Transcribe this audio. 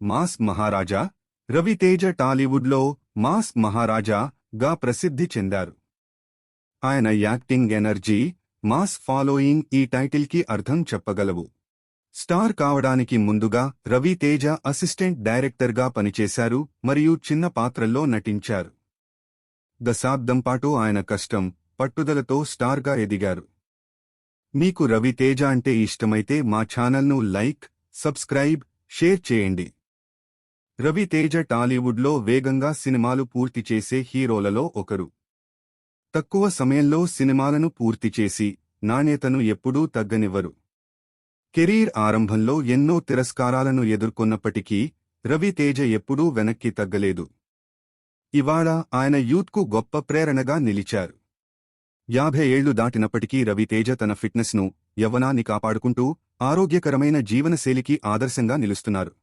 Mass మహారాజా. రవితేజ టాలీవుడ్లో mass మహారాజాగా ప్రసిద్ధి చెందారు. ఆయన యాక్టింగ్ ఎనర్జీ, మాస్ ఫాలోయింగ్ ఈ టైటిల్కి అర్థం చెప్పగలవు. స్టార్ కావడానికి ముందుగా రవితేజ అసిస్టెంట్ డైరెక్టర్గా పనిచేశారు మరియు చిన్న పాత్రల్లో నటించారు. దశాబ్దం పాటు ఆయన కష్టం, పట్టుదలతో స్టార్గా ఎదిగారు. మీకు రవితేజ అంటే ఇష్టమైతే మా ఛానల్ను లైక్, సబ్స్క్రైబ్, షేర్ చేయండి. రవితేజ టాలీవుడ్లో వేగంగా సినిమాలు పూర్తి చేసే హీరోలలో ఒకరు. తక్కువ సమయంలో సినిమాలను పూర్తి చేసి నాణ్యతను ఎప్పుడూ తగ్గనివ్వరు. కెరీర్ ఆరంభంలో ఎన్నో తిరస్కారాలను ఎదుర్కొన్నప్పటికీ రవితేజ ఎప్పుడూ వెనక్కి తగ్గలేదు. ఇవాళ ఆయన యూత్కు గొప్ప ప్రేరణగా నిలిచారు. 50 ఏళ్లు దాటినప్పటికీ రవితేజ తన ఫిట్నెస్ను, యవ్వనాన్ని కాపాడుకుంటూ ఆరోగ్యకరమైన జీవనశైలికి ఆదర్శంగా నిలుస్తున్నారు.